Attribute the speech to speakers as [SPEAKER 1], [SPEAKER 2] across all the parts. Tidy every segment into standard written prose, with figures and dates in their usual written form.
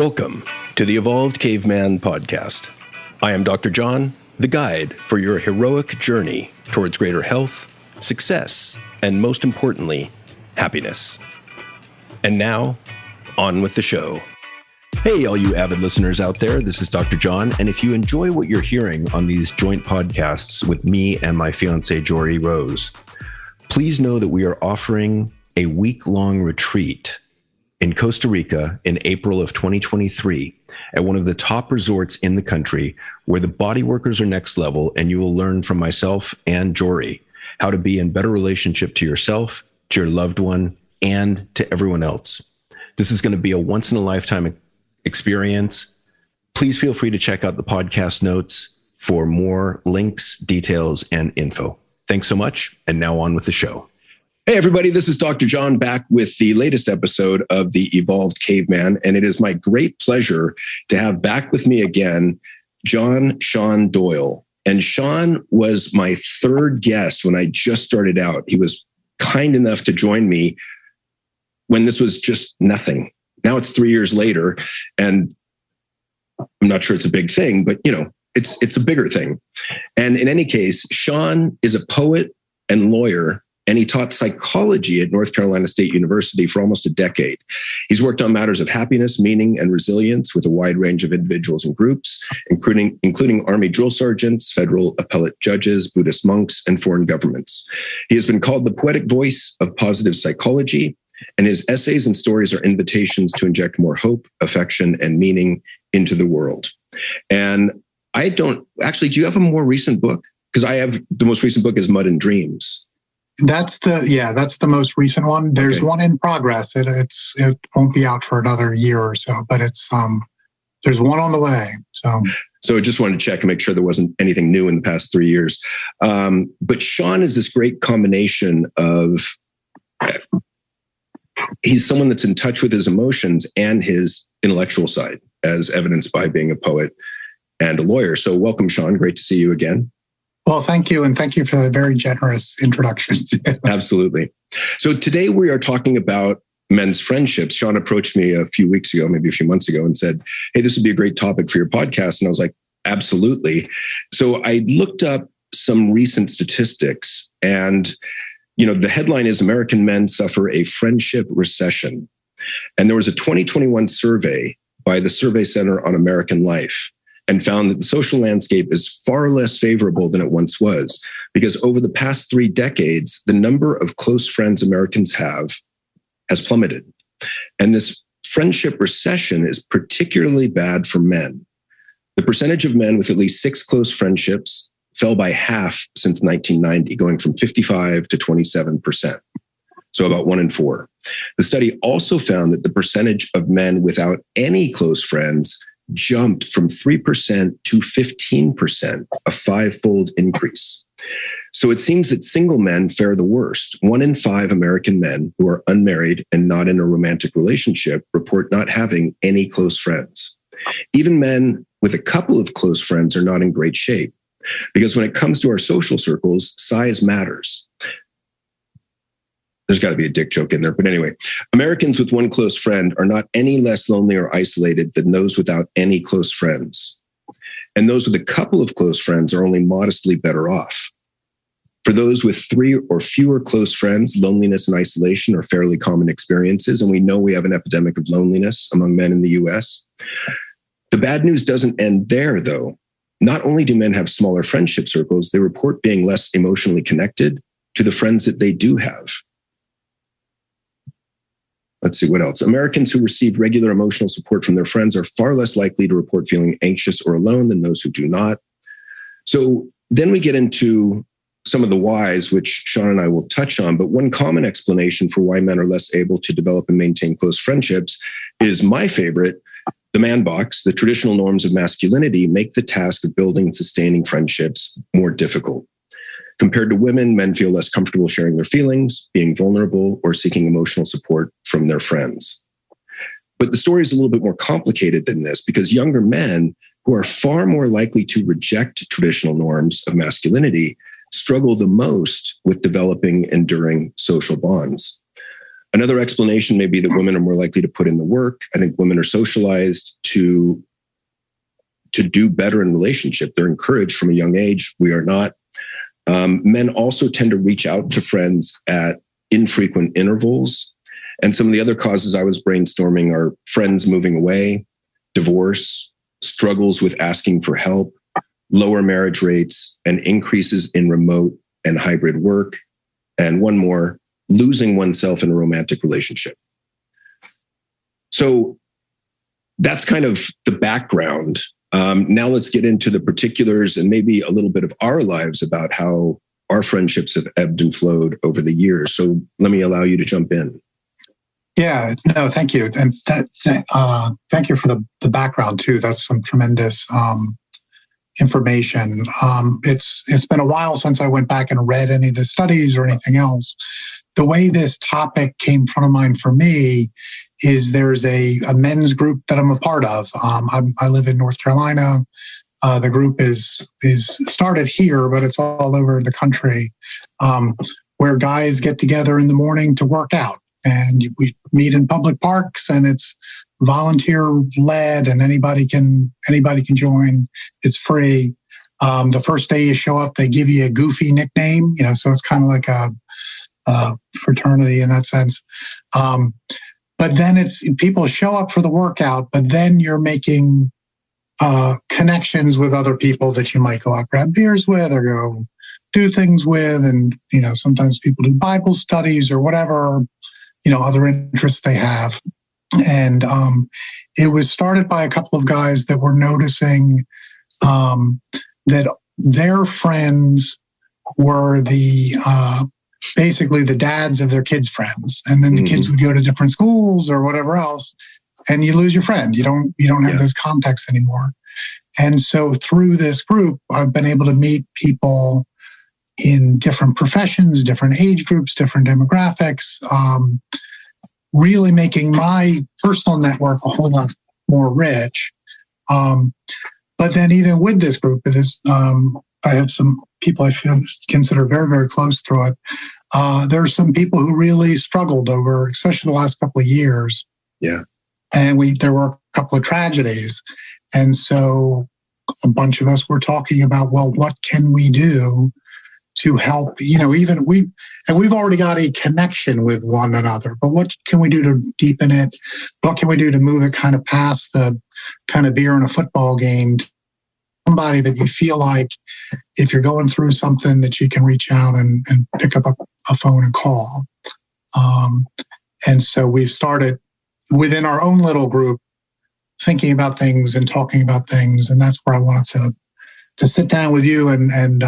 [SPEAKER 1] Welcome to the Evolved Caveman podcast. I am Dr. John, the guide for your heroic journey towards greater health, success, and most importantly, happiness. And now, on with the show. Hey, all you avid listeners out there, this is Dr. John, and if you enjoy what you're hearing on these joint podcasts with me and my fiancée, Jory Rose, please know that we are offering a week-long retreat in Costa Rica in April of 2023 at one of the top resorts in the country where the body workers are next level, and you will learn from myself and Jory how to be in better relationship to yourself, to your loved one, and to everyone else. This is going to be a once-in-a-lifetime experience. Please feel free to check out the podcast notes for more links, details, and info. Thanks so much, and now on with the show. Hey, everybody, this is Dr. John back with the latest episode of the Evolved Caveman, and it is my great pleasure to have back with me again, Sean Doyle. And Sean was my third guest when I just started out. He was kind enough to join me when this was just nothing. Now it's 3 years later, and I'm not sure it's a big thing, but it's a bigger thing. And in any case, Sean is a poet and lawyer, and he taught psychology at North Carolina State University for almost a decade. He's worked on matters of happiness, meaning, and resilience with a wide range of individuals and groups, including Army drill sergeants, federal appellate judges, Buddhist monks, and foreign governments. He has been called the poetic voice of positive psychology, and his essays and stories are invitations to inject more hope, affection, and meaning into the world. And do you have a more recent book? Because the most recent book is Mud and Dreams.
[SPEAKER 2] That's the most recent one. There's one in progress. It won't be out for another year or so, but there's one on the way. So
[SPEAKER 1] I just wanted to check and make sure there wasn't anything new in the past 3 years. But Sean is this great combination of, he's someone that's in touch with his emotions and his intellectual side, as evidenced by being a poet and a lawyer. So welcome, Sean. Great to see you again.
[SPEAKER 2] Well, thank you. And thank you for the very generous introductions.
[SPEAKER 1] Absolutely. So today we are talking about men's friendships. Sean approached me a few weeks ago, maybe a few months ago, and said, hey, this would be a great topic for your podcast. And I was like, absolutely. So I looked up some recent statistics, and the headline is American Men Suffer a Friendship Recession. And there was a 2021 survey by the Survey Center on American Life, and found that the social landscape is far less favorable than it once was, because over the past 3 decades, the number of close friends Americans have has plummeted. And this friendship recession is particularly bad for men. The percentage of men with at least 6 close friendships fell by half since 1990, going from 55 to 27%. So about 1 in 4. The study also found that the percentage of men without any close friends jumped from 3% to 15%, a 5-fold increase. So it seems that single men fare the worst. 1 in 5 American men who are unmarried and not in a romantic relationship report not having any close friends. Even men with a couple of close friends are not in great shape, because when it comes to our social circles, size matters. There's got to be a dick joke in there. But anyway, Americans with 1 close friend are not any less lonely or isolated than those without any close friends. And those with a couple of close friends are only modestly better off. For those with 3 or fewer close friends, loneliness and isolation are fairly common experiences. And we know we have an epidemic of loneliness among men in the US. The bad news doesn't end there, though. Not only do men have smaller friendship circles, they report being less emotionally connected to the friends that they do have. Let's see, what else? Americans who receive regular emotional support from their friends are far less likely to report feeling anxious or alone than those who do not. So then we get into some of the whys, which Sean and I will touch on. But one common explanation for why men are less able to develop and maintain close friendships is my favorite, the man box. The traditional norms of masculinity make the task of building and sustaining friendships more difficult. Compared to women, men feel less comfortable sharing their feelings, being vulnerable, or seeking emotional support from their friends. But the story is a little bit more complicated than this, because younger men, who are far more likely to reject traditional norms of masculinity, struggle the most with developing enduring social bonds. Another explanation may be that women are more likely to put in the work. I think women are socialized to do better in relationship. They're encouraged from a young age. We are not. Men also tend to reach out to friends at infrequent intervals. And some of the other causes I was brainstorming are friends moving away, divorce, struggles with asking for help, lower marriage rates, and increases in remote and hybrid work. And one more, losing oneself in a romantic relationship. So that's kind of the background. Now let's get into the particulars and maybe a little bit of our lives about how our friendships have ebbed and flowed over the years. So let me allow you to jump in.
[SPEAKER 2] Yeah, no, thank you. And thank you for the background too. That's some tremendous information. It's been a while since I went back and read any of the studies or anything else. The way this topic came front of mind for me is there's a men's group that I'm a part of. I live in North Carolina. The group is started here, but it's all over the country, where guys get together in the morning to work out. And we meet in public parks, and it's volunteer led, and anybody can join. It's free. The first day you show up, they give you a goofy nickname, so it's kind of like a fraternity in that sense. But then it's people show up for the workout, but then you're making connections with other people that you might go out grab beers with or go do things with, and sometimes people do Bible studies or whatever. Other interests they have. And it was started by a couple of guys that were noticing that their friends were basically the dads of their kids' friends. And then the kids would go to different schools or whatever else, and you lose your friend. You don't have those contacts anymore. And so through this group, I've been able to meet people in different professions, different age groups, different demographics, really making my personal network a whole lot more rich. But then even with this group, I have some people I consider very, very close through it. There are some people who really struggled over, especially the last couple of years.
[SPEAKER 1] Yeah. And
[SPEAKER 2] there were a couple of tragedies. And so a bunch of us were talking about, well, what can we do to help, we've already got a connection with one another, but what can we do to deepen it? What can we do to move it kind of past the kind of beer in a football game? Somebody that you feel like if you're going through something that you can reach out and pick up a phone and call. And so we've started within our own little group thinking about things and talking about things. And that's where I wanted to sit down with you and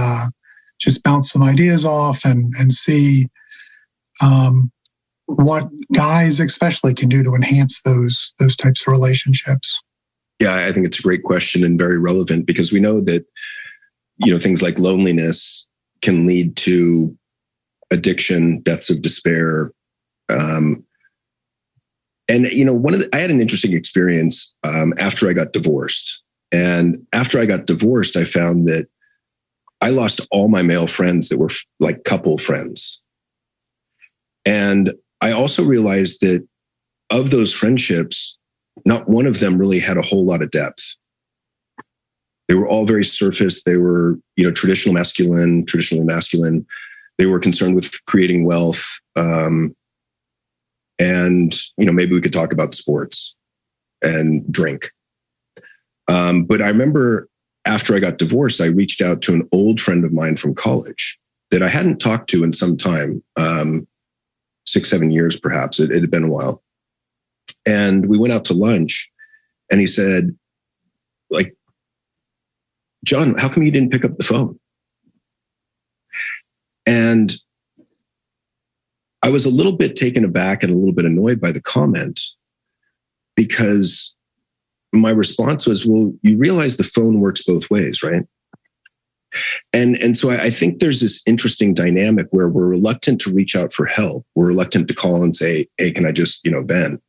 [SPEAKER 2] just bounce some ideas off and see what guys especially can do to enhance those types of relationships.
[SPEAKER 1] Yeah, I think it's a great question and very relevant, because we know that, things like loneliness can lead to addiction, deaths of despair. And, I had an interesting experience after I got divorced. And after I got divorced, I found that I lost all my male friends that were like couple friends. And I also realized that of those friendships, not one of them really had a whole lot of depth. They were all very surface. They were, traditionally masculine. They were concerned with creating wealth. And, maybe we could talk about sports and drink. But I remember after I got divorced, I reached out to an old friend of mine from college that I hadn't talked to in some time, 6-7 years perhaps. It had been a while. And we went out to lunch, and he said, John, how come you didn't pick up the phone? And I was a little bit taken aback and a little bit annoyed by the comment, because my response was, well, you realize the phone works both ways, right? And so I think there's this interesting dynamic where we're reluctant to reach out for help. We're reluctant to call and say, hey, can I just, vent?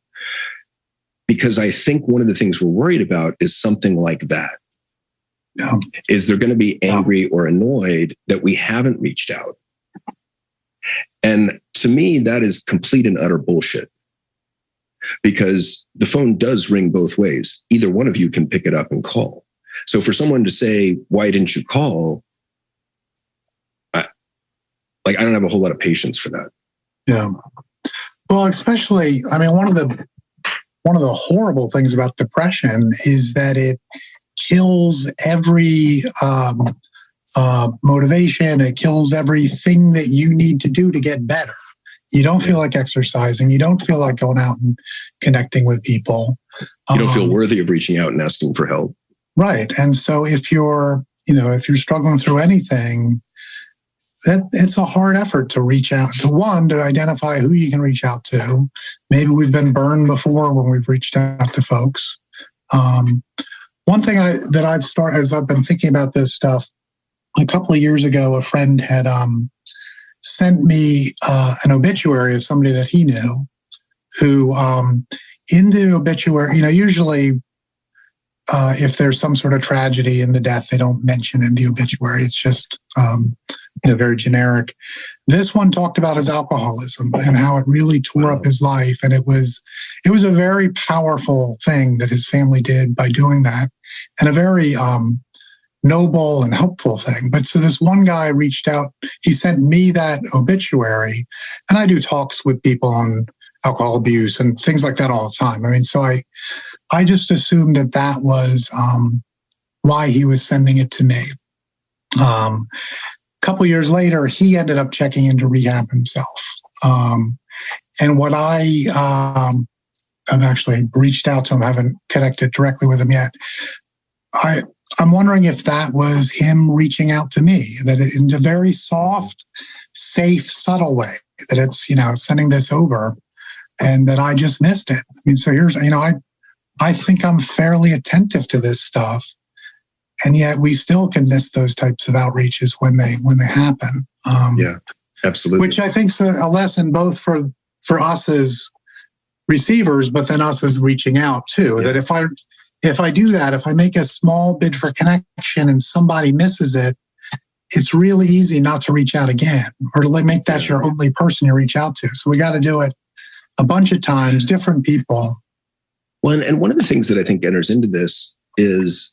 [SPEAKER 1] Because I think one of the things we're worried about is something like that. Is they're going to be angry or annoyed that we haven't reached out? And to me, that is complete and utter bullshit, because the phone does ring both ways. Either one of you can pick it up and call. So for someone to say, why didn't you call? I don't have a whole lot of patience for that.
[SPEAKER 2] Yeah. Well, especially, I mean, one of the horrible things about depression is that it kills every motivation. It kills everything that you need to do to get better. You don't feel like exercising. You don't feel like going out and connecting with people.
[SPEAKER 1] You don't feel worthy of reaching out and asking for help.
[SPEAKER 2] Right. And so if you're struggling through anything, it's a hard effort to reach out to to identify who you can reach out to. Maybe we've been burned before when we've reached out to folks. One thing that I've started as I've been thinking about this stuff, a couple of years ago, a friend had sent me an obituary of somebody that he knew who in the obituary, usually if there's some sort of tragedy in the death, they don't mention in the obituary. It's just, very generic. This one talked about his alcoholism and how it really tore up his life. And it was a very powerful thing that his family did by doing that, and a very noble and helpful thing. But so this one guy reached out, he sent me that obituary, and I do talks with people on alcohol abuse and things like that all the time. I mean, so I just assumed that was why he was sending it to me. A couple years later, he ended up checking into rehab himself. And what I've actually reached out to him, I haven't connected directly with him yet. I'm wondering if that was him reaching out to me, that in a very soft, safe, subtle way, that it's, sending this over, and that I just missed it. I mean, so here's, I think I'm fairly attentive to this stuff, and yet we still can miss those types of outreaches when they happen.
[SPEAKER 1] Yeah, absolutely.
[SPEAKER 2] Which I think is a lesson both for us as receivers, but then us as reaching out too. Yeah. That if I do that, if I make a small bid for connection and somebody misses it, it's really easy not to reach out again, or to make that your only person you reach out to. So we got to do it a bunch of times, different people.
[SPEAKER 1] Well, and one of the things that I think enters into this is,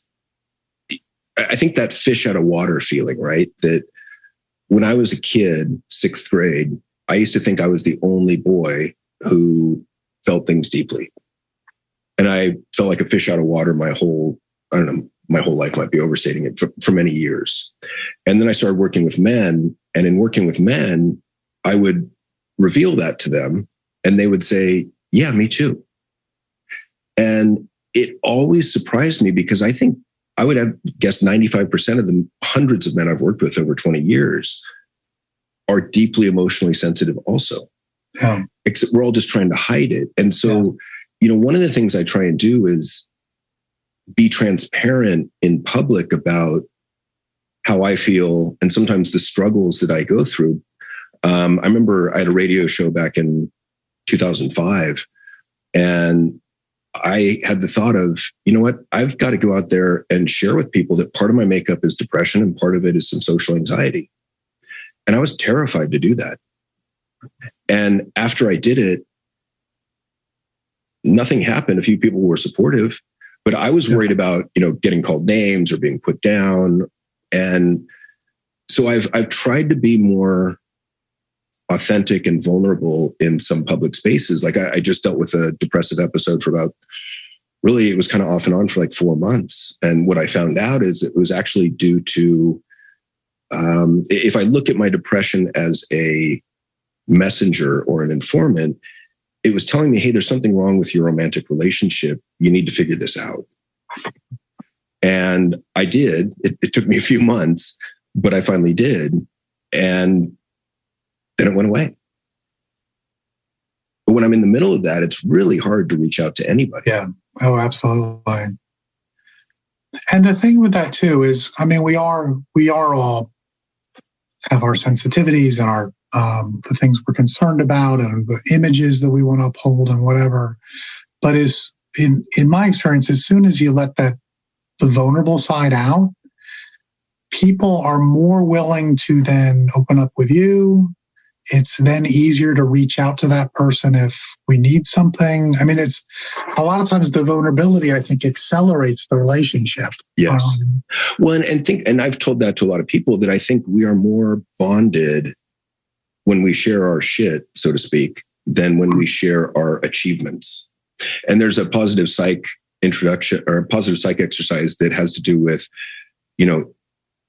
[SPEAKER 1] I think that fish out of water feeling, right? That when I was a kid, 6th grade, I used to think I was the only boy who felt things deeply. And I felt like a fish out of water my whole life, might be overstating it, for many years. And then I started working with men. And in working with men, I would reveal that to them, and they would say, yeah, me too. And it always surprised me, because I think I would have guessed 95% of the hundreds of men I've worked with over 20 years are deeply emotionally sensitive also. Yeah. Except we're all just trying to hide it. And so, one of the things I try and do is be transparent in public about how I feel, and sometimes the struggles that I go through. I remember I had a radio show back in 2005, and I had the thought of, I've got to go out there and share with people that part of my makeup is depression and part of it is some social anxiety. And I was terrified to do that. And after I did it, nothing happened. A few people were supportive, but I was worried about, getting called names or being put down. And so I've tried to be more authentic and vulnerable in some public spaces. Like I just dealt with a depressive episode for it was kind of off and on for like 4 months. And what I found out is it was actually due to, if I look at my depression as a messenger or an informant, it was telling me, hey, there's something wrong with your romantic relationship. You need to figure this out. And I did. It took me a few months, but I finally did. And then it went away. But when I'm in the middle of that, it's really hard to reach out to anybody.
[SPEAKER 2] Yeah. Oh, absolutely. And the thing with that too is, we are all have our sensitivities and our the things we're concerned about and the images that we want to uphold and whatever. But in my experience, as soon as you let the vulnerable side out, people are more willing to then open up with you it's then easier to reach out to that person if we need something. I mean, it's a lot of times the vulnerability, I think, accelerates the relationship.
[SPEAKER 1] Yes. Well, and I've told that to a lot of people, that I think we are more bonded when we share our shit, so to speak, than when we share our achievements. And there's a positive psych introduction, or a positive psych exercise that has to do with,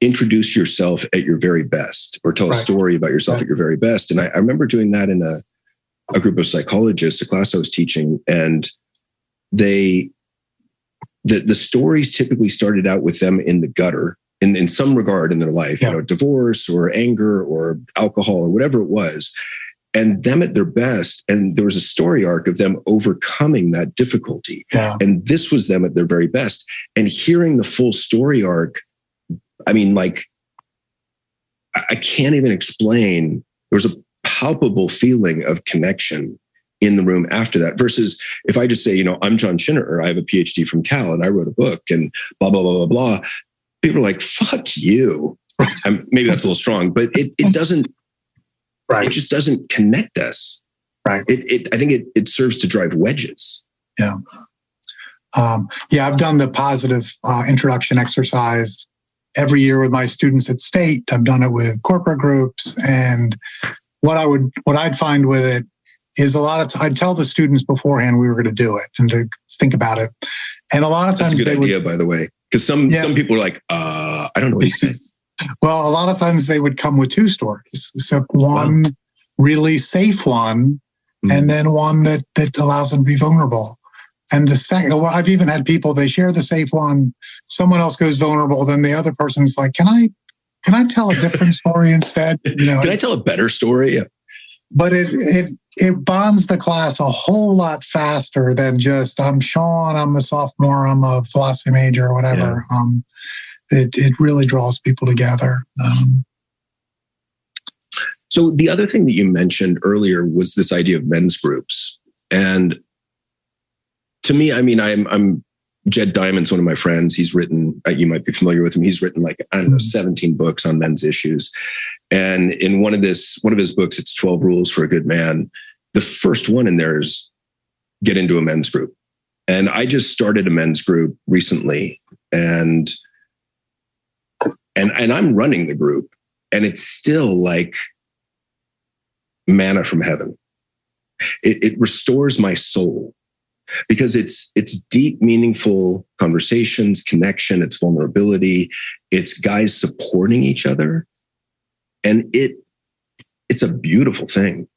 [SPEAKER 1] introduce yourself at your very best, or tell a story about yourself at your very best. And I remember doing that in a group of psychologists, a class I was teaching, and the stories typically started out with them in the gutter in some regard in their life, divorce or anger or alcohol or whatever it was, and them at their best. And there was a story arc of them overcoming that difficulty. Yeah. And this was them at their very best. And hearing the full story arc, I mean, like, I can't even explain. There was a palpable feeling of connection in the room after that, versus if I just say, I'm John Schinner, I have a PhD from Cal and I wrote a book and blah, blah, blah, blah, blah. People are like, fuck you. Maybe that's a little strong, but it doesn't, it just doesn't connect us. Right. I think it serves to drive wedges.
[SPEAKER 2] Yeah. I've done the positive introduction exercise every year with my students at State. I've done it with corporate groups. And what I'd find with it is I'd tell the students beforehand we were going to do it and to think about it. And a lot of times
[SPEAKER 1] that's a good idea, by the way, because some people are like, I don't know what you said.
[SPEAKER 2] Well, a lot of times they would come with two stories. So one really safe one, and then one that allows them to be vulnerable. And the second, I've even had people, they share the safe one, someone else goes vulnerable, then the other person's like, can I tell a different story instead?
[SPEAKER 1] Can I tell a better story? Yeah.
[SPEAKER 2] But it bonds the class a whole lot faster than just, I'm Sean, I'm a sophomore, I'm a philosophy major or whatever. Yeah. It really draws people together.
[SPEAKER 1] So the other thing that you mentioned earlier was this idea of men's groups. And to me, I mean, I'm Jed Diamond's one of my friends. He's written, you might be familiar with him. He's written 17 books on men's issues. And in one of his books, it's 12 Rules for a Good Man. The first one in there is get into a men's group. And I just started a men's group recently, and I'm running the group, and it's still like manna from heaven. It restores my soul, because it's deep, meaningful conversations, connection, it's vulnerability, it's guys supporting each other. And it's a beautiful thing.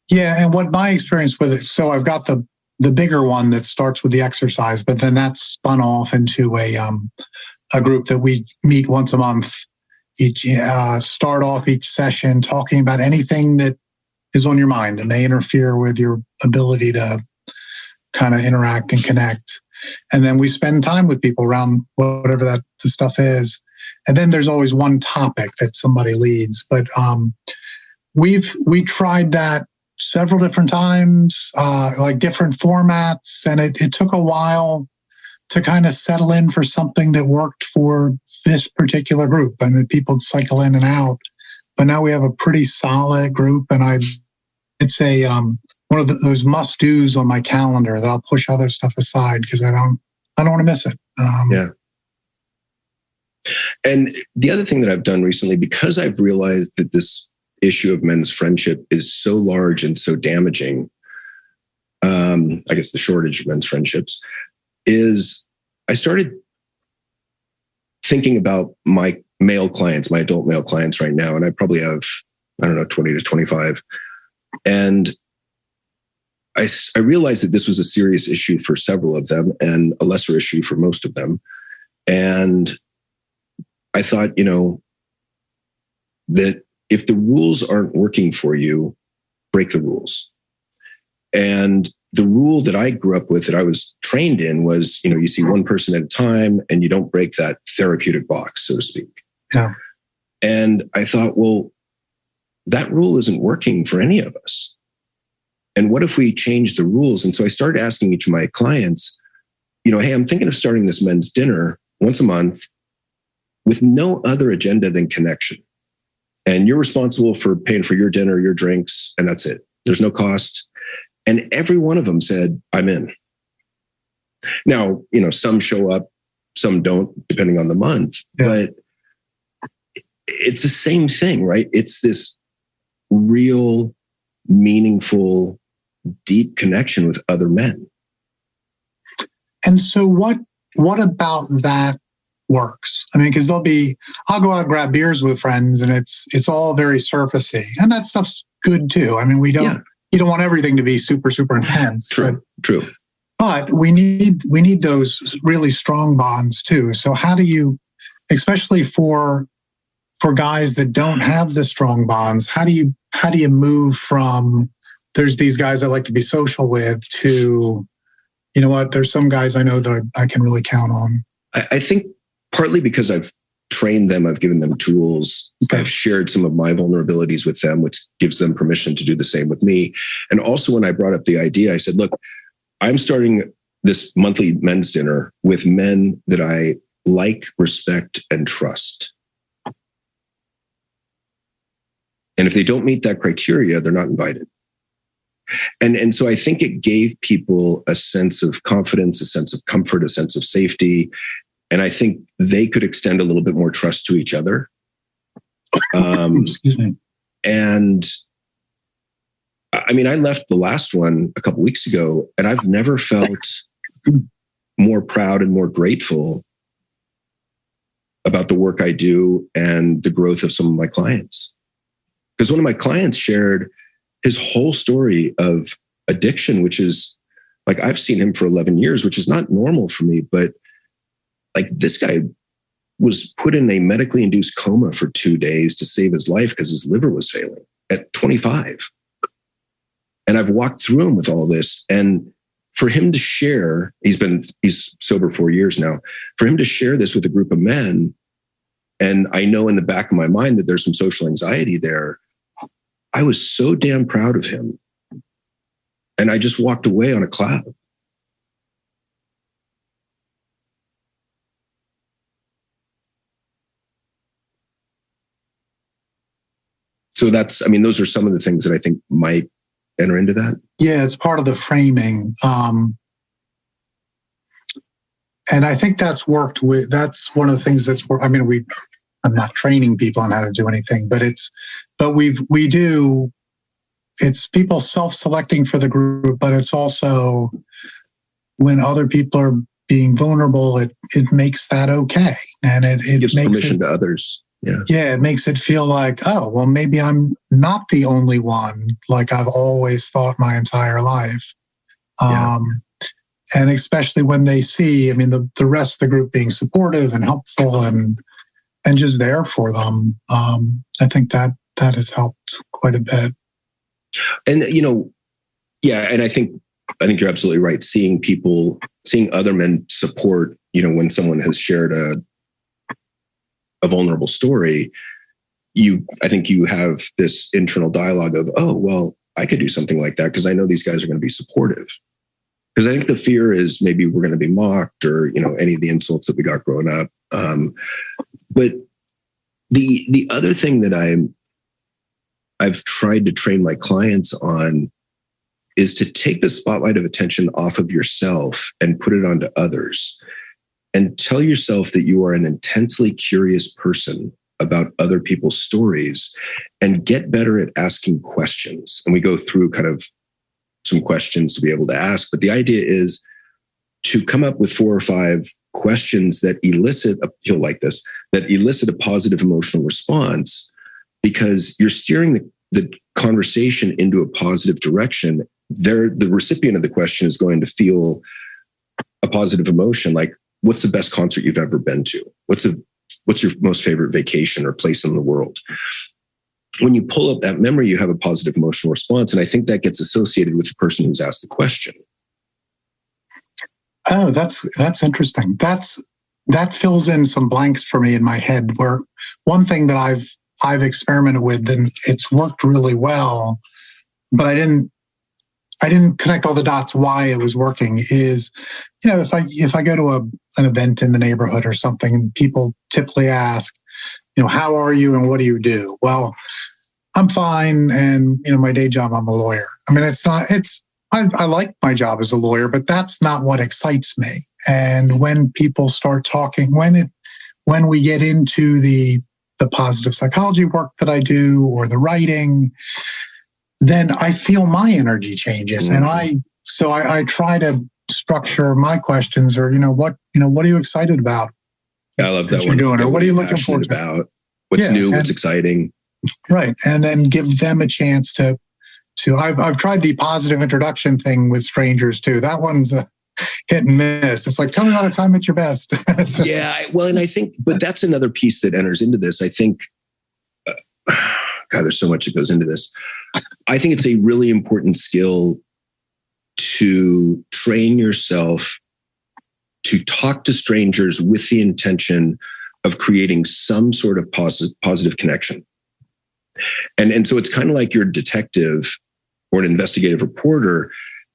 [SPEAKER 2] Yeah. And what my experience with it, so I've got the bigger one that starts with the exercise, but then that's spun off into a group that we meet once a month. Start off each session talking about anything that is on your mind that may interfere with your ability to kind of interact and connect. And then we spend time with people around whatever the stuff is. And then there's always one topic that somebody leads. But we tried that several different times, like different formats. And it took a while to kind of settle in for something that worked for this particular group. I mean, people cycle in and out, but now we have a pretty solid group. And it's one of those must-dos on my calendar that I'll push other stuff aside because I don't want to miss it.
[SPEAKER 1] Yeah. And the other thing that I've done recently, because I've realized that this issue of men's friendship is so large and so damaging, I guess the shortage of men's friendships, is I started thinking about my male clients, my adult male clients right now. And I probably have, 20 to 25. And I realized that this was a serious issue for several of them and a lesser issue for most of them. And I thought, that if the rules aren't working for you, break the rules. And the rule that I grew up with, that I was trained in, was, you see one person at a time and you don't break that therapeutic box, so to speak.
[SPEAKER 2] Yeah.
[SPEAKER 1] And I thought, well, that rule isn't working for any of us. And what if we change the rules? And so I started asking each of my clients, hey, I'm thinking of starting this men's dinner once a month with no other agenda than connection. And you're responsible for paying for your dinner, your drinks, and that's it. There's no cost. And every one of them said, I'm in. Now, some show up, some don't, depending on the month, but it's the same thing, right? It's this real, meaningful, deep connection with other men.
[SPEAKER 2] And so what about that works? I mean, because I'll go out and grab beers with friends and it's all very surfacey, and that stuff's good too. I mean, you don't want everything to be super, super intense.
[SPEAKER 1] True.
[SPEAKER 2] But we need those really strong bonds too. So how do you, especially for guys that don't have the strong bonds, how do you move from there's these guys I like to be social with to, you know what, there's some guys I know that I can really count on?
[SPEAKER 1] I think partly because I've trained them, I've given them tools, I've shared some of my vulnerabilities with them, which gives them permission to do the same with me. And also when I brought up the idea, I said, look, I'm starting this monthly men's dinner with men that I like, respect, and trust. And if they don't meet that criteria, they're not invited. And so I think it gave people a sense of confidence, a sense of comfort, a sense of safety. And I think they could extend a little bit more trust to each other.
[SPEAKER 2] Excuse me.
[SPEAKER 1] And I mean, I left the last one a couple of weeks ago, and I've never felt more proud and more grateful about the work I do and the growth of some of my clients. Because one of my clients shared his whole story of addiction, which is like, I've seen him for 11 years, which is not normal for me, but like this guy was put in a medically induced coma for 2 days to save his life because his liver was failing at 25. And I've walked through him with all this. And for him to share, he's sober 4 years now, for him to share this with a group of men, and I know in the back of my mind that there's some social anxiety there, I was so damn proud of him. And I just walked away on a cloud. So those are some of the things that I think might enter into that.
[SPEAKER 2] Yeah, it's part of the framing. And I think that's one of the things that's worked. I mean, I'm not training people on how to do anything, but it's people self-selecting for the group, but it's also when other people are being vulnerable, it makes that okay. And it
[SPEAKER 1] gives
[SPEAKER 2] makes
[SPEAKER 1] permission to others.
[SPEAKER 2] Yeah, it makes it feel like, oh, well, maybe I'm not the only one, like I've always thought my entire life. And especially when they see, I mean, the rest of the group being supportive and helpful and just there for them, I think that has helped quite a bit.
[SPEAKER 1] And, and I think you're absolutely right. Seeing other men support, when someone has shared a vulnerable story, I think you have this internal dialogue of, oh, well, I could do something like that because I know these guys are going to be supportive. Because I think the fear is maybe we're going to be mocked or, any of the insults that we got growing up. But the other thing that I've tried to train my clients on is to take the spotlight of attention off of yourself and put it onto others. And tell yourself that you are an intensely curious person about other people's stories and get better at asking questions. And we go through kind of some questions to be able to ask. But the idea is to come up with 4 or 5 questions that elicit a positive emotional response, because you're steering the conversation into a positive direction. The recipient of the question is going to feel a positive emotion, like, what's the best concert you've ever been to? What's your most favorite vacation or place in the world? When you pull up that memory, you have a positive emotional response. And I think that gets associated with the person who's asked the question.
[SPEAKER 2] Oh, that's interesting. That fills in some blanks for me in my head, where one thing that I've experimented with and it's worked really well, but I didn't connect all the dots why it was working is, if I go to an event in the neighborhood or something and people typically ask, how are you and what do you do? Well, I'm fine. And, my day job, I'm a lawyer. I mean, I like my job as a lawyer, but that's not what excites me. And when people start talking, when we get into the positive psychology work that I do or the writing, then I feel my energy changes. And I try to structure my questions or, what are you excited about?
[SPEAKER 1] I love that one.
[SPEAKER 2] Doing, or what are you looking forward to?
[SPEAKER 1] About what's new, what's exciting.
[SPEAKER 2] Right. And then give them a chance to I've tried the positive introduction thing with strangers too. That one's a hit and miss. It's like, tell me about a time at your best.
[SPEAKER 1] Yeah. Well, and I think, but that's another piece that enters into this. I think, God, there's so much that goes into this. I think it's a really important skill to train yourself to talk to strangers with the intention of creating some sort of positive connection. And so it's kind of like you're a detective or an investigative reporter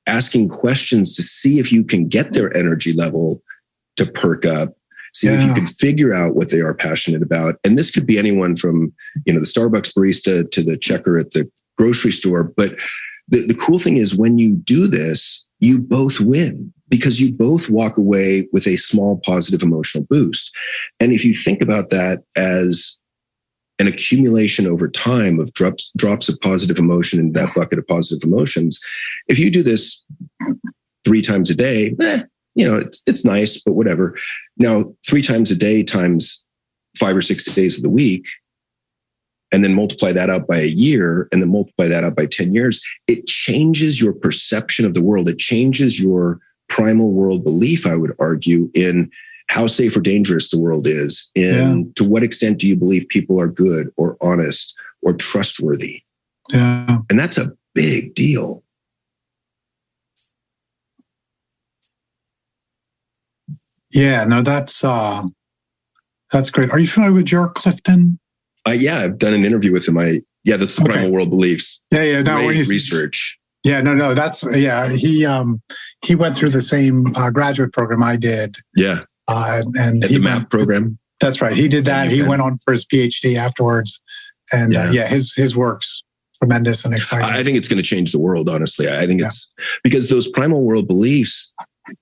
[SPEAKER 1] asking questions to see if you can get their energy level to perk up, see if you can figure out what they are passionate about. And this could be anyone from, the Starbucks barista to the checker at the grocery store. But the cool thing is when you do this, you both win because you both walk away with a small positive emotional boost. And if you think about that as an accumulation over time of drops of positive emotion in that bucket of positive emotions. If you do this 3 times a day, it's nice, but whatever. Now, 3 times a day times 5 or 6 days of the week, and then multiply that out by a year, and then multiply that out by 10 years, it changes your perception of the world. It changes your primal world belief, I would argue, in how safe or dangerous the world is, and to what extent do you believe people are good or honest or trustworthy?
[SPEAKER 2] Yeah.
[SPEAKER 1] And that's a big deal.
[SPEAKER 2] Yeah, no, that's great. Are you familiar with Jerk Clifton?
[SPEAKER 1] Yeah, I've done an interview with him. That's the primal world beliefs.
[SPEAKER 2] Yeah. No,
[SPEAKER 1] great research.
[SPEAKER 2] Yeah, no, that's, he went through the same graduate program I did.
[SPEAKER 1] Yeah.
[SPEAKER 2] And
[SPEAKER 1] the MAP program.
[SPEAKER 2] That's right. He did that. He went on for his PhD afterwards. And his work's tremendous and exciting.
[SPEAKER 1] I think it's going to change the world, honestly. I think it's because those primal world beliefs,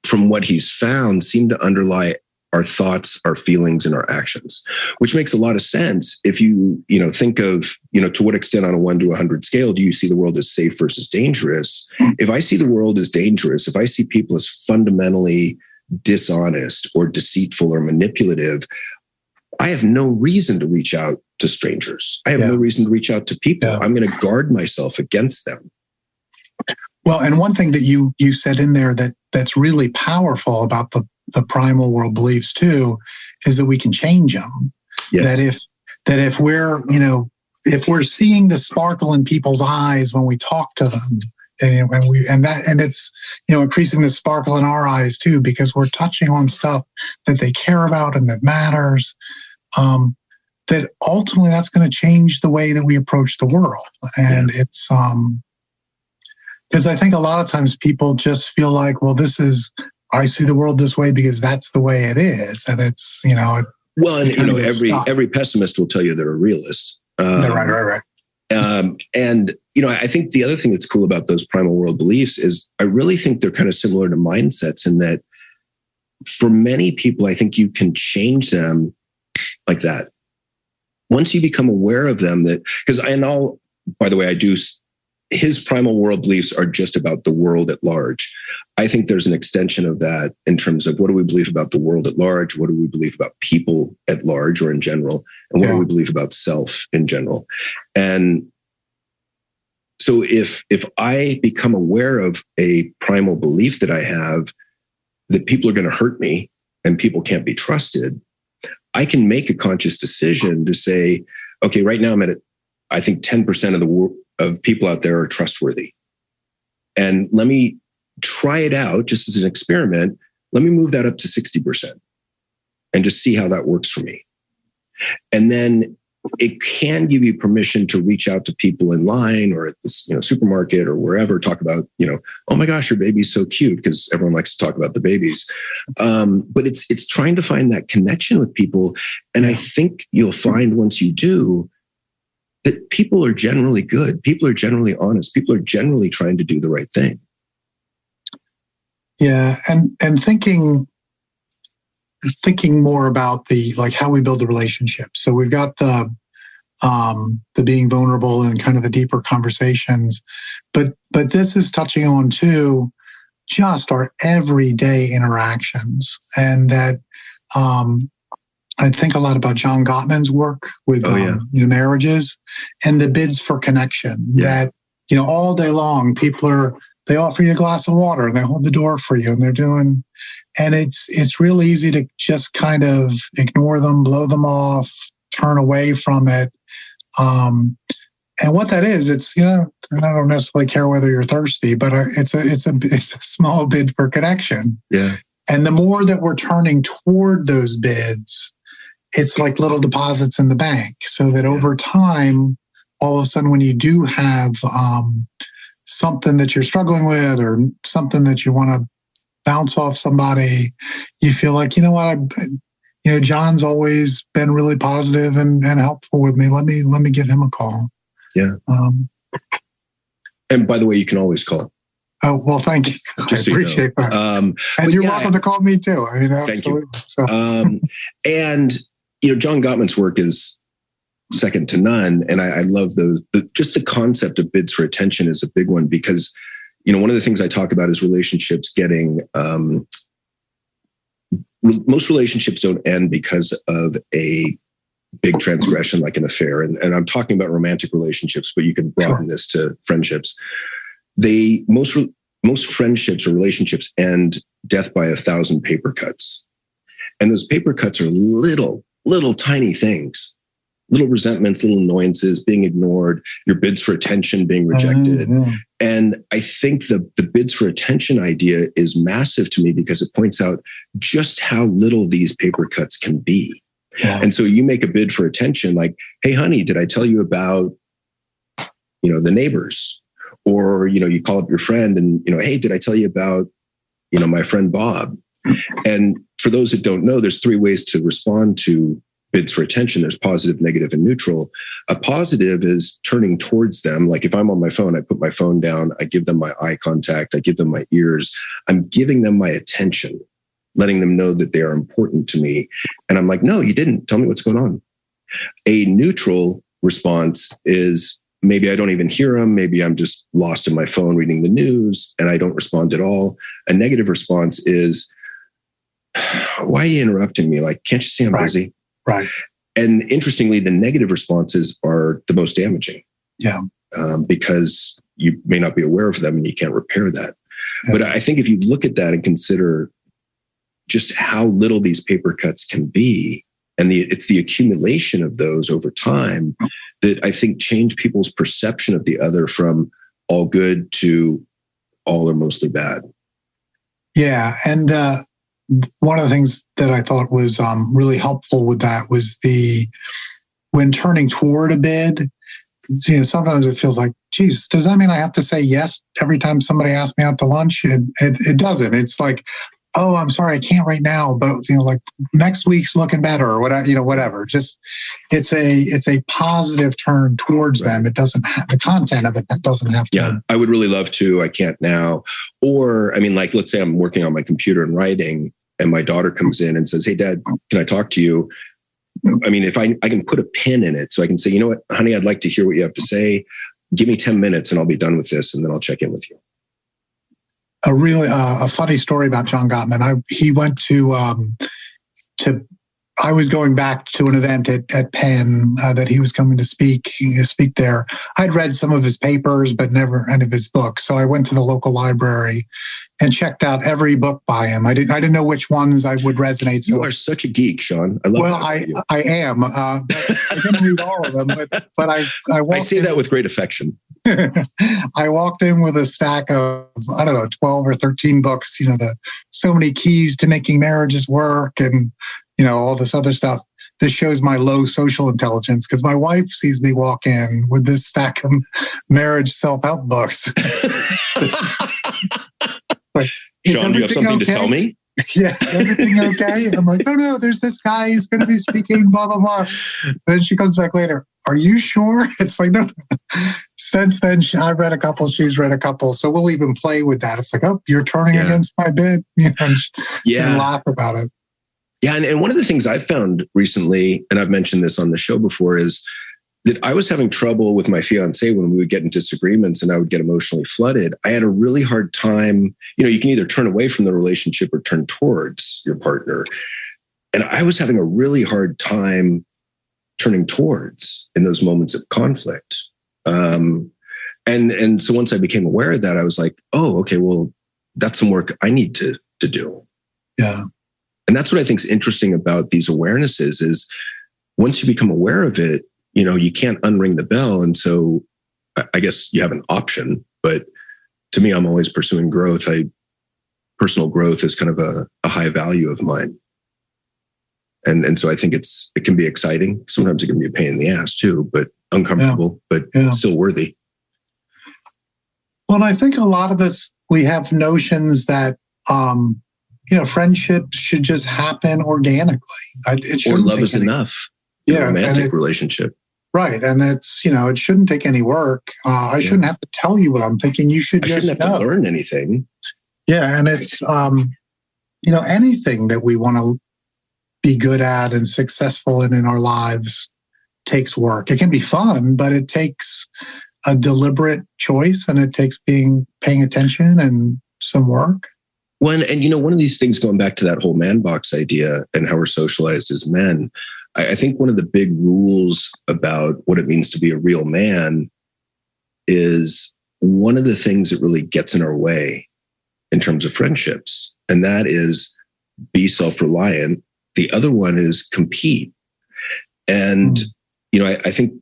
[SPEAKER 1] from what he's found, seem to underlie our thoughts, our feelings, and our actions, which makes a lot of sense. If you, think of, to what extent on a 1 to 100 scale, do you see the world as safe versus dangerous? If I see the world as dangerous, if I see people as fundamentally dishonest or deceitful or manipulative, I have no reason to reach out to strangers. I have no reason to reach out to people. I'm going to guard myself against them.
[SPEAKER 2] Well, and one thing that you said in there that's really powerful about the primal world beliefs too, is that we can change them.
[SPEAKER 1] Yes.
[SPEAKER 2] That if we're, if we're seeing the sparkle in people's eyes when we talk to them, and it's increasing the sparkle in our eyes too, because we're touching on stuff that they care about and that matters, that ultimately that's going to change the way that we approach the world. And it's because I think a lot of times people just feel like, well, I see the world this way because that's the way it is, and it's
[SPEAKER 1] well, and every pessimist will tell you they're a realist.
[SPEAKER 2] Right.
[SPEAKER 1] And I think the other thing that's cool about those primal world beliefs is I really think they're kind of similar to mindsets in that for many people, I think you can change them like that. Once you become aware of them, by the way, his primal world beliefs are just about the world at large. I think there's an extension of that in terms of what do we believe about the world at large? What do we believe about people at large or in general? And what do we believe about self in general? And so if I become aware of a primal belief that I have, that people are going to hurt me and people can't be trusted, I can make a conscious decision to say, okay, right now I'm at I think 10% of people out there are trustworthy. And let me try it out just as an experiment. Let me move that up to 60% and just see how that works for me. And then it can give you permission to reach out to people in line or at this, supermarket or wherever, talk about, oh my gosh, your baby's so cute, because everyone likes to talk about the babies. But it's trying to find that connection with people. And I think you'll find once you do that people are generally good. People are generally honest. People are generally trying to do the right thing.
[SPEAKER 2] Yeah. And thinking more about how we build the relationship. So we've got the being vulnerable and kind of the deeper conversations, but this is touching on too, just our everyday interactions. And that, I think a lot about John Gottman's work with marriages and the bids for connection. Yeah. That, all day long, they offer you a glass of water and they hold the door for you and and it's real easy to just kind of ignore them, blow them off, turn away from it. And what that is, it's, I don't necessarily care whether you're thirsty, but it's a small bid for connection.
[SPEAKER 1] Yeah.
[SPEAKER 2] And the more that we're turning toward those bids, it's like little deposits in the bank, so that over time, all of a sudden, when you do have something that you're struggling with or something that you want to bounce off somebody, you feel like, John's always been really positive and helpful with me. Let me give him a call.
[SPEAKER 1] Yeah. And by the way, you can always call.
[SPEAKER 2] Oh, well, thank you. I appreciate that. And you're welcome to call me too. I mean, absolutely.
[SPEAKER 1] Thank you. And, John Gottman's work is second to none. And I love those. Just the concept of bids for attention is a big one, because, one of the things I talk about is relationships getting, most relationships don't end because of a big transgression like an affair. And I'm talking about romantic relationships, but you can broaden this to friendships. Most friendships or relationships end death by 1,000 paper cuts. And those paper cuts are little tiny things, little resentments, little annoyances, being ignored, your bids for attention being rejected. Mm-hmm. And I think the bids for attention idea is massive to me, because it points out just how little these paper cuts can be. Yeah. And so you make a bid for attention like, hey, honey, did I tell you about, the neighbors? Or, you call up your friend and, hey, did I tell you about, my friend Bob? And for those that don't know, there's 3 ways to respond to bids for attention. There's positive, negative, and neutral. A positive is turning towards them. Like if I'm on my phone, I put my phone down, I give them my eye contact, I give them my ears. I'm giving them my attention, letting them know that they are important to me. And I'm like, no, you didn't. Tell me what's going on. A neutral response is maybe I don't even hear them. Maybe I'm just lost in my phone reading the news and I don't respond at all. A negative response is, why are you interrupting me? Like, can't you see I'm busy?
[SPEAKER 2] Right.
[SPEAKER 1] And interestingly, the negative responses are the most damaging.
[SPEAKER 2] Yeah.
[SPEAKER 1] Because you may not be aware of them and you can't repair that. Yeah. But I think if you look at that and consider just how little these paper cuts can be, and it's the accumulation of those over time that I think change people's perception of the other from all good to all or mostly bad.
[SPEAKER 2] Yeah. And one of the things that I thought was really helpful with that was when turning toward a bid, sometimes it feels like, geez, does that mean I have to say yes every time somebody asks me out to lunch? It doesn't. It's like, oh, I'm sorry, I can't right now, but like next week's looking better or whatever, whatever. Just it's a positive turn towards them. It doesn't have the content of it. That doesn't have to.
[SPEAKER 1] Yeah, I would really love to. I can't now. Or, I mean, like, let's say I'm working on my computer and writing, and my daughter comes in and says, hey, Dad, can I talk to you? I mean, if I can put a pin in it so I can say, you know what, honey, I'd like to hear what you have to say. Give me 10 minutes and I'll be done with this. And then I'll check in with you.
[SPEAKER 2] A really a funny story about John Gottman. He went to I was going back to an event at Penn that he was coming to speak there. I'd read some of his papers, but never any of his books. So I went to the local library and checked out every book by him. I didn't know which ones I would resonate.
[SPEAKER 1] You are such a geek, Sean. I love
[SPEAKER 2] that. I am. But I didn't read all of them, but I
[SPEAKER 1] say that with great affection.
[SPEAKER 2] I walked in with a stack of, 12 or 13 books, so many keys to making marriages work and, all this other stuff this shows my low social intelligence because my wife sees me walk in with this stack of marriage self-help books. Like,
[SPEAKER 1] Sean, do you have something to tell me?
[SPEAKER 2] Yeah, is everything okay? I'm like, no, there's this guy, he's going to be speaking, blah, blah, blah. Then she comes back later. Are you sure? It's like, no. Since then, I've read a couple, she's read a couple. So we'll even play with that. It's like, oh, you're turning against my bid. And laugh about it.
[SPEAKER 1] Yeah. And one of the things I've found recently, and I've mentioned this on the show before, is that I was having trouble with my fiance when we would get in disagreements and I would get emotionally flooded. I had a really hard time. You can either turn away from the relationship or turn towards your partner. And I was having a really hard time turning towards in those moments of conflict. And so once I became aware of that, I was like, oh, okay, well, that's some work I need to do.
[SPEAKER 2] Yeah.
[SPEAKER 1] And that's what I think is interesting about these awarenesses is once you become aware of it, you can't unring the bell. And so I guess you have an option, but to me, I'm always pursuing growth. Personal growth is kind of a high value of mine. And so I think it can be exciting. Sometimes it can be a pain in the ass too, but uncomfortable, but still worthy.
[SPEAKER 2] Well, and I think a lot of us, we have notions that, friendships should just happen organically.
[SPEAKER 1] Or love is enough.
[SPEAKER 2] Yeah.
[SPEAKER 1] Romantic relationship.
[SPEAKER 2] Right. And that's, it shouldn't take any work. I shouldn't have to tell you what I'm thinking. You should just
[SPEAKER 1] shouldn't have to learn anything.
[SPEAKER 2] Yeah. And it's, anything that we want to be good at and successful in our lives takes work. It can be fun, but it takes a deliberate choice and it takes paying attention and some work.
[SPEAKER 1] One of these things, going back to that whole man box idea and how we're socialized as men, I think one of the big rules about what it means to be a real man is one of the things that really gets in our way in terms of friendships. And that is be self-reliant. The other one is compete. And, I think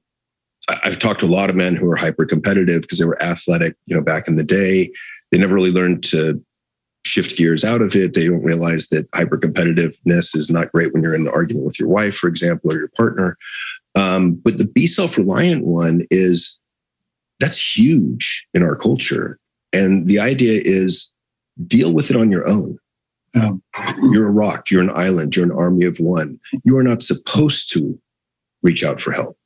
[SPEAKER 1] I've talked to a lot of men who are hyper competitive because they were athletic, back in the day. They never really learned to shift gears out of it. They don't realize that hyper competitiveness is not great when you're in an argument with your wife, for example, or your partner. But the be self-reliant one that's huge in our culture. And the idea is deal with it on your own. Yeah. You're a rock, you're an island, you're an army of one. You are not supposed to reach out for help.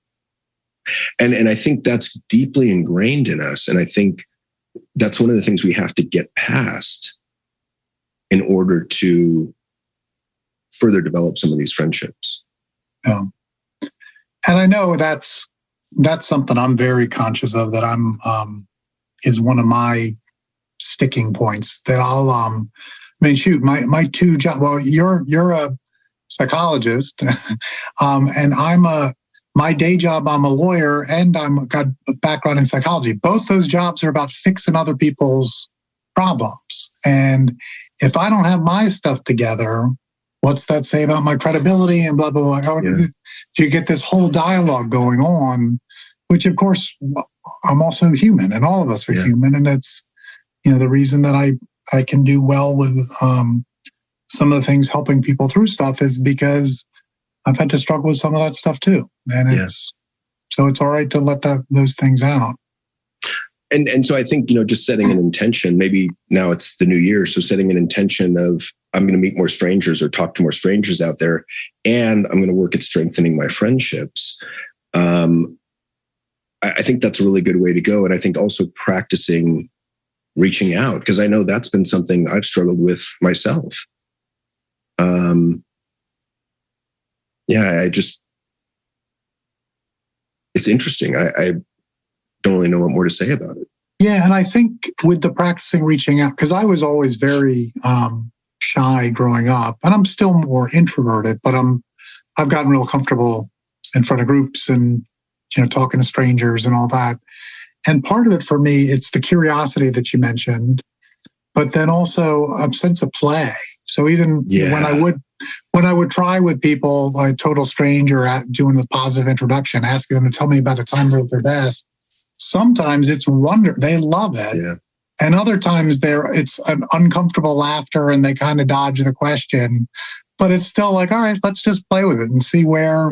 [SPEAKER 1] And I think that's deeply ingrained in us. And I think that's one of the things we have to get past in order to further develop some of these friendships.
[SPEAKER 2] Yeah. And I know that's something I'm very conscious of, that I'm is one of my sticking points that I'll my two jobs. Well, you're a psychologist, and my day job, I'm a lawyer, and got a background in psychology. Both those jobs are about fixing other people's problems. And if I don't have my stuff together, what's that say about my credibility and blah, blah, blah. You get this whole dialogue going on, which of course I'm also human and all of us are human. And that's, the reason that I can do well with some of the things helping people through stuff is because I've had to struggle with some of that stuff too. And so it's all right to let those things out.
[SPEAKER 1] And so I think, just setting an intention, maybe now it's the new year. So setting an intention of I'm going to meet more strangers or talk to more strangers out there, and I'm going to work at strengthening my friendships. I think that's a really good way to go. And I think also practicing reaching out, because I know that's been something I've struggled with myself. It's interesting. I don't really know what more to say about it.
[SPEAKER 2] Yeah. And I think with the practicing reaching out, because I was always very shy growing up, and I'm still more introverted, but I've gotten real comfortable in front of groups and, talking to strangers and all that. And part of it for me, it's the curiosity that you mentioned, but then also a sense of play. So even when I would try with people, like total stranger, doing the positive introduction, asking them to tell me about a time they're at their best, sometimes it's they love it. Yeah. And other times it's an uncomfortable laughter and they kind of dodge the question. but it's still like, all right, let's just play with it and see where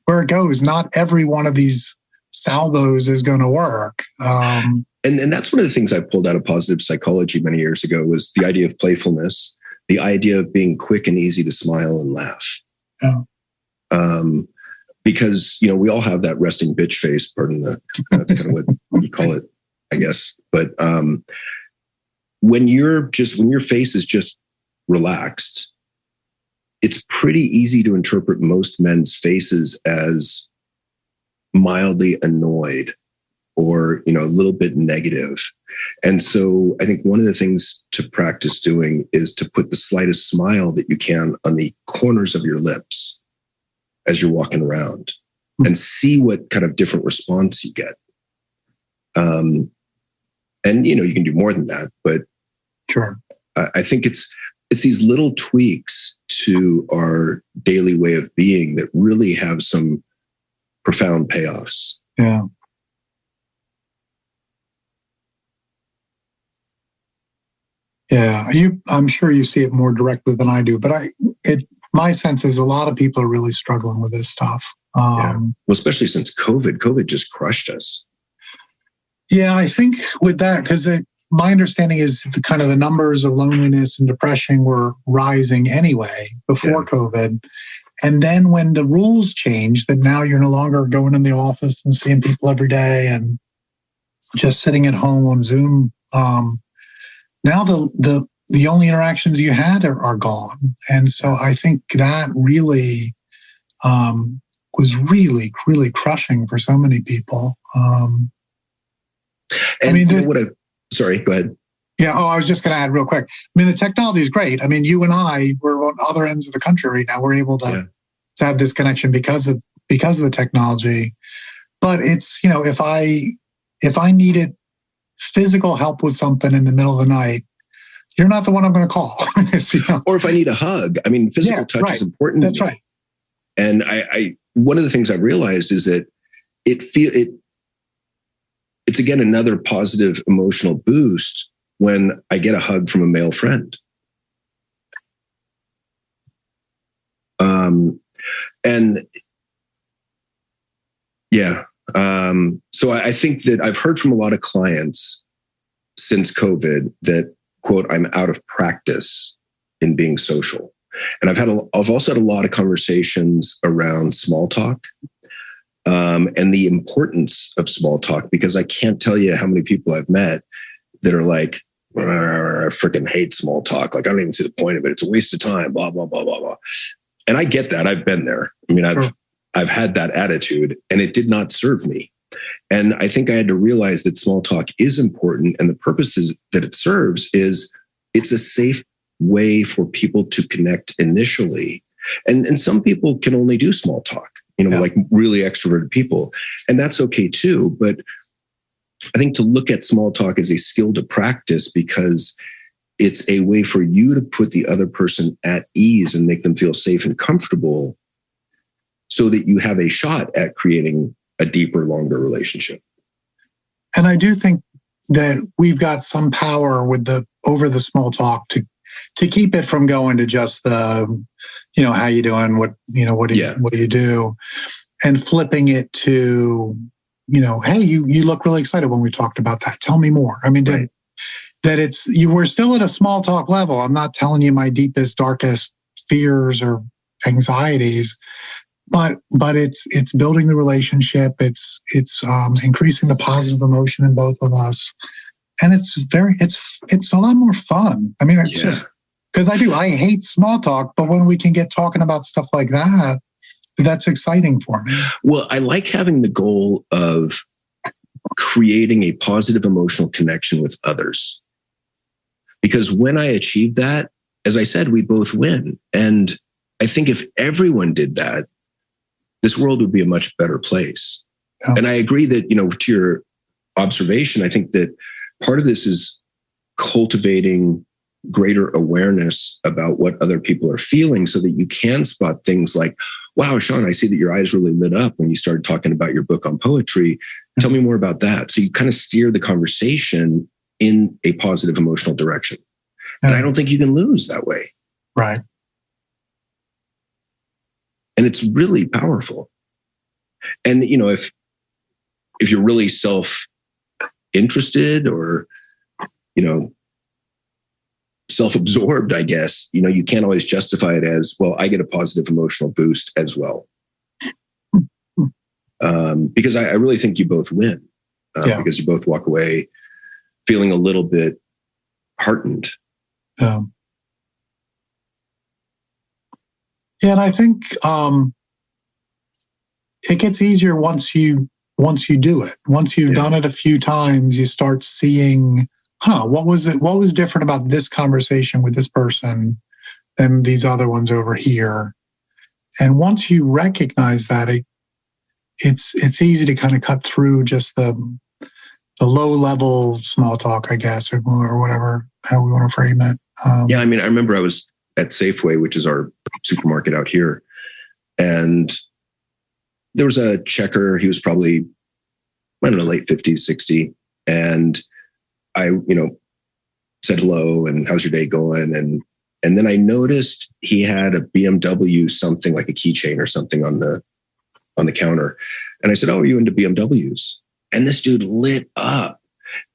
[SPEAKER 2] it goes. Not every one of these salvos is going to work.
[SPEAKER 1] And that's one of the things I pulled out of positive psychology many years ago was the idea of playfulness, the idea of being quick and easy to smile and laugh. Yeah. Because, we all have that resting bitch face, that's kind of what you call it, I guess. But when your face is just relaxed, it's pretty easy to interpret most men's faces as mildly annoyed or, a little bit negative. And so I think one of the things to practice doing is to put the slightest smile that you can on the corners of your lips as you're walking around and see what kind of different response you get. And, you can do more than that, but
[SPEAKER 2] sure.
[SPEAKER 1] I think it's these little tweaks to our daily way of being that really have some profound payoffs.
[SPEAKER 2] Yeah. Yeah. I'm sure you see it more directly than I do, but my sense is a lot of people are really struggling with this stuff.
[SPEAKER 1] Well, especially since COVID just crushed us.
[SPEAKER 2] Yeah, I think with that, because my understanding is the numbers of loneliness and depression were rising anyway before COVID. And then when the rules changed, that now you're no longer going in the office and seeing people every day and just sitting at home on Zoom. Now the only interactions you had are gone. And so I think that really was really, really crushing for so many people.
[SPEAKER 1] Sorry, go ahead.
[SPEAKER 2] Yeah. Oh, I was just going to add real quick. The technology is great. You and I, we're on other ends of the country right now. We're able to have this connection because of the technology. But it's, if I needed physical help with something in the middle of the night, you're not the one I'm going to call.
[SPEAKER 1] Or if I need a hug, physical touch is important.
[SPEAKER 2] That's right.
[SPEAKER 1] And I one of the things I've realized is that it's again another positive emotional boost when I get a hug from a male friend. So I think that I've heard from a lot of clients since COVID that, quote, I'm out of practice in being social. And I've also had a lot of conversations around small talk. And the importance of small talk, because I can't tell you how many people I've met that are like, I freaking hate small talk. Like, I don't even see the point of it. It's a waste of time, blah, blah, blah, blah, blah. And I get that. I've been there. I've had that attitude and it did not serve me. And I think I had to realize that small talk is important. And the purposes that it serves is it's a safe way for people to connect initially. And some people can only do small talk. Like really extroverted people. And that's okay too. But I think to look at small talk as a skill to practice because it's a way for you to put the other person at ease and make them feel safe and comfortable so that you have a shot at creating a deeper, longer relationship.
[SPEAKER 2] And I do think that we've got some power over the small talk to keep it from going to just the, how you doing? What do you do? And flipping it to, hey, you look really excited when we talked about that. Tell me more. Right. That we're still at a small talk level. I'm not telling you my deepest, darkest fears or anxieties, but it's building the relationship. It's increasing the positive emotion in both of us. And it's a lot more fun. Just, because I hate small talk, but when we can get talking about stuff like that, that's exciting for me.
[SPEAKER 1] Well, I like having the goal of creating a positive emotional connection with others. Because when I achieve that, as I said, we both win. And I think if everyone did that, this world would be a much better place. Yeah. And I agree that, to your observation, I think that part of this is cultivating greater awareness about what other people are feeling so that you can spot things like, wow, Sean, I see that your eyes really lit up when you started talking about your book on poetry. Tell me more about that. So you kind of steer the conversation in a positive emotional direction. And I don't think you can lose that way.
[SPEAKER 2] Right.
[SPEAKER 1] And it's really powerful. And, you know, if you're really self-interested or, you know, self-absorbed, I guess, you know, you can't always justify it as, well, I get a positive emotional boost as well. Because I really think you both win, because you both walk away feeling a little bit heartened.
[SPEAKER 2] And I think it gets easier once you do it. Once you've done it a few times, you start seeing, what was different about this conversation with this person than these other ones over here? And once you recognize that, it's easy to kind of cut through just the low level small talk, I guess, or whatever, how we want to frame it.
[SPEAKER 1] I mean, I remember I was at Safeway, which is our supermarket out here, and there was a checker. He was probably, I don't know, late 50s, 60. And I, you know, said hello and how's your day going? And then I noticed he had a BMW, something like a keychain or something on the counter. And I said, oh, are you into BMWs? And this dude lit up.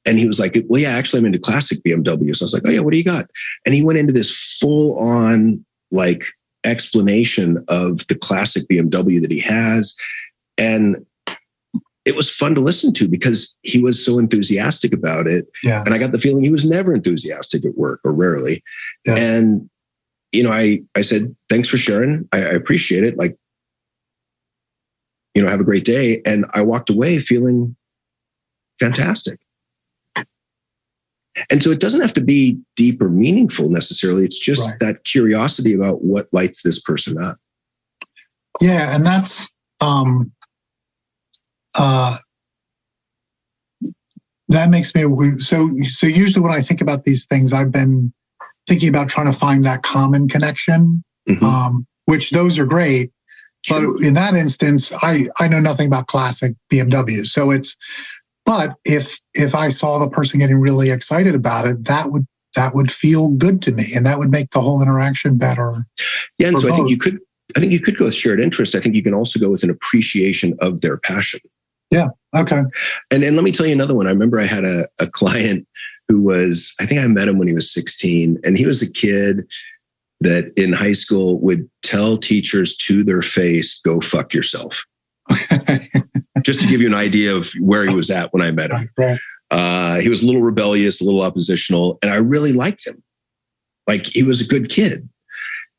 [SPEAKER 1] And he was like, well, yeah, actually I'm into classic BMW. So I was like, oh yeah, what do you got? And he went into this full on like explanation of the classic BMW that he has. And it was fun to listen to because he was so enthusiastic about it.
[SPEAKER 2] Yeah.
[SPEAKER 1] And I got the feeling he was never enthusiastic at work, or rarely. Yeah. And, you know, I said, thanks for sharing. I appreciate it. Like, you know, have a great day. And I walked away feeling fantastic. And so it doesn't have to be deep or meaningful necessarily. It's just that curiosity about what lights this person up.
[SPEAKER 2] Yeah. And that's, that makes me, so usually when I think about these things, I've been thinking about trying to find that common connection, which those are great. But in that instance, I know nothing about classic BMW. So but if I saw the person getting really excited about it, that would feel good to me, and that would make the whole interaction better.
[SPEAKER 1] Yeah, and so I think you could go with shared interest. I think you can also go with an appreciation of their passion.
[SPEAKER 2] Yeah. Okay.
[SPEAKER 1] And let me tell you another one. I remember I had a client who was, I think I met him when he was 16, and he was a kid that in high school would tell teachers to their face, go fuck yourself. Just to give you an idea of where he was at when I met him.
[SPEAKER 2] Right.
[SPEAKER 1] He was a little rebellious, a little oppositional, and I really liked him. Like, he was a good kid.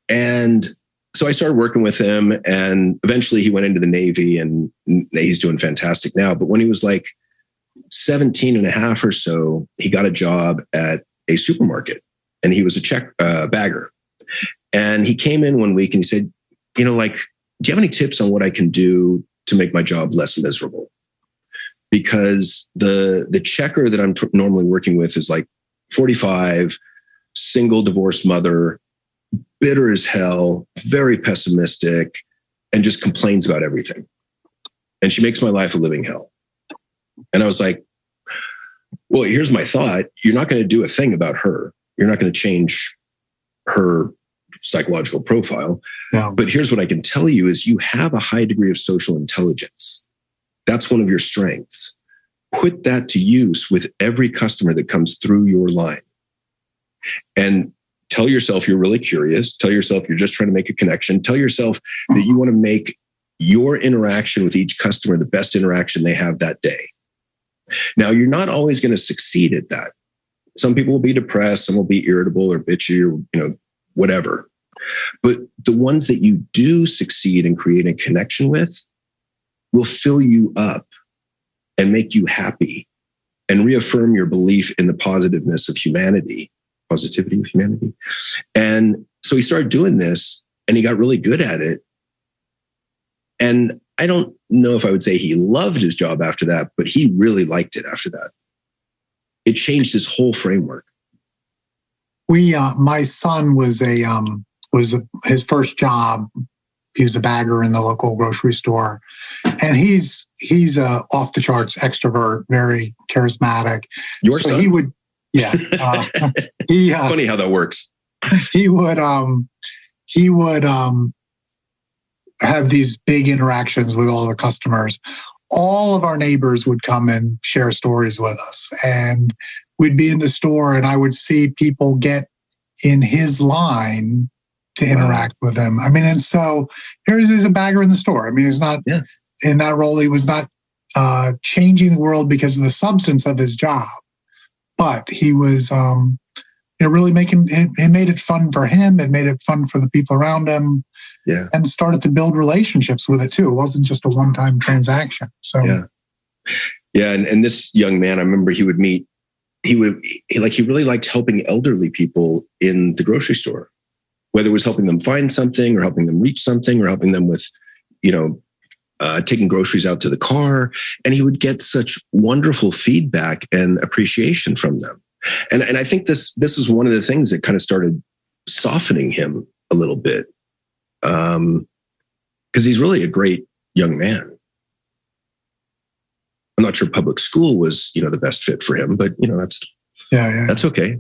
[SPEAKER 1] And so I started working with him, and eventually he went into the Navy, and he's doing fantastic now. But when he was like 17 and a half or so, he got a job at a supermarket, and he was a bagger. And he came in one week and he said, you know, like, do you have any tips on what I can do to make my job less miserable? Because the checker that I'm normally working with is like 45, single divorced mother, bitter as hell, very pessimistic, and just complains about everything. And she makes my life a living hell. And I was like, well, here's my thought. You're not going to do a thing about her. You're not going to change her psychological profile.
[SPEAKER 2] No.
[SPEAKER 1] But here's what I can tell you is you have a high degree of social intelligence. That's one of your strengths. Put that to use with every customer that comes through your line. And tell yourself you're really curious. Tell yourself you're just trying to make a connection. Tell yourself that you want to make your interaction with each customer the best interaction they have that day. Now, you're not always going to succeed at that. Some people will be depressed, some will be irritable or bitchy or, you know, whatever. But the ones that you do succeed in creating a connection with will fill you up and make you happy and reaffirm your belief in the positiveness of humanity, positivity of humanity. And so he started doing this and he got really good at it. And I don't know if I would say he loved his job after that, but he really liked it after that. It changed his whole framework.
[SPEAKER 2] My son was his first job. He was a bagger in the local grocery store, and he's off the charts extrovert, very charismatic.
[SPEAKER 1] Your son?
[SPEAKER 2] He would, yeah.
[SPEAKER 1] Funny how that works.
[SPEAKER 2] He would have these big interactions with all the customers, all of our neighbors would come and share stories with us. And we'd be in the store and I would see people get in his line to interact with him. I mean, and so he's a bagger in the store. I mean, he's not in that role. He was not changing the world because of the substance of his job, but he was, really it made it fun for him. It made it fun for the people around him.
[SPEAKER 1] Yeah.
[SPEAKER 2] And started to build relationships with it too. It wasn't just a one-time transaction. So
[SPEAKER 1] yeah. And this young man, I remember he really liked helping elderly people in the grocery store, whether it was helping them find something or helping them reach something or helping them with, taking groceries out to the car. And he would get such wonderful feedback and appreciation from them. And I think this is one of the things that kind of started softening him a little bit. Because he's really a great young man. I'm not sure public school was, the best fit for him, but that's okay.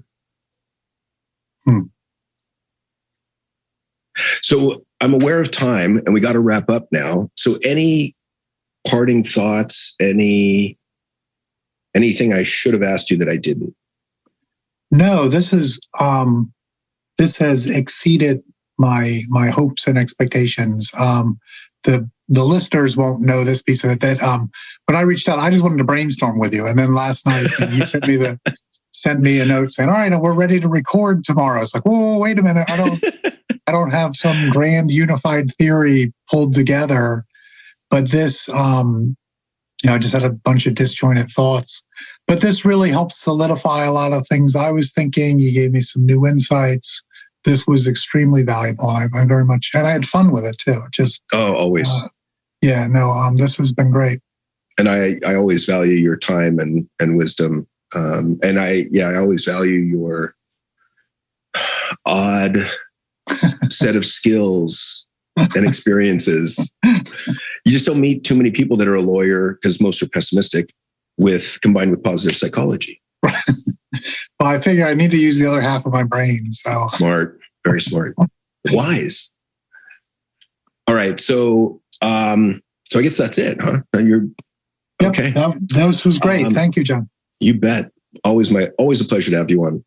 [SPEAKER 1] So I'm aware of time and we got to wrap up now. So any parting thoughts, anything I should have asked you that I didn't?
[SPEAKER 2] No, this has exceeded my hopes and expectations. The listeners won't know this piece of it. That when I reached out, I just wanted to brainstorm with you, and then last night you sent me a note saying, "All right, we're ready to record tomorrow." It's like, whoa, wait a minute, I don't have some grand unified theory pulled together, but this, I just had a bunch of disjointed thoughts. But this really helps solidify a lot of things I was thinking. You gave me some new insights. This was extremely valuable. I very much, and I had fun with it too.
[SPEAKER 1] Always.
[SPEAKER 2] This has been great.
[SPEAKER 1] And I always value your time and wisdom. And I always value your odd set of skills and experiences. You just don't meet too many people that are a lawyer, because most are pessimistic, combined with positive psychology.
[SPEAKER 2] Well, I figure I need to use the other half of my brain. So
[SPEAKER 1] smart, very smart, wise. All right, so I guess that's it, huh? You're okay.
[SPEAKER 2] That was great. Thank you, John.
[SPEAKER 1] You bet. Always a pleasure to have you on.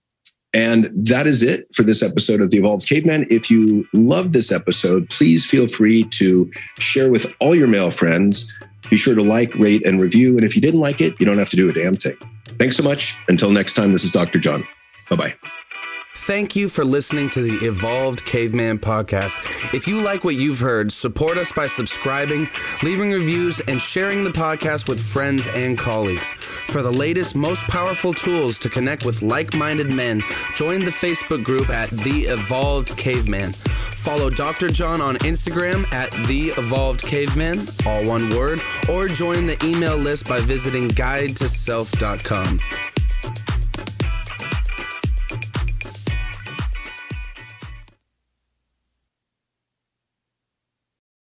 [SPEAKER 1] And that is it for this episode of The Evolved Caveman. If you loved this episode, please feel free to share with all your male friends. Be sure to like, rate, and review. And if you didn't like it, you don't have to do a damn thing. Thanks so much. Until next time, this is Dr. John. Bye-bye.
[SPEAKER 3] Thank you for listening to the Evolved Caveman podcast. If you like what you've heard, support us by subscribing, leaving reviews, and sharing the podcast with friends and colleagues. For the latest, most powerful tools to connect with like-minded men, join the Facebook group at The Evolved Caveman. Follow Dr. John on Instagram at The Evolved Caveman, all one word, or join the email list by visiting guidetoself.com.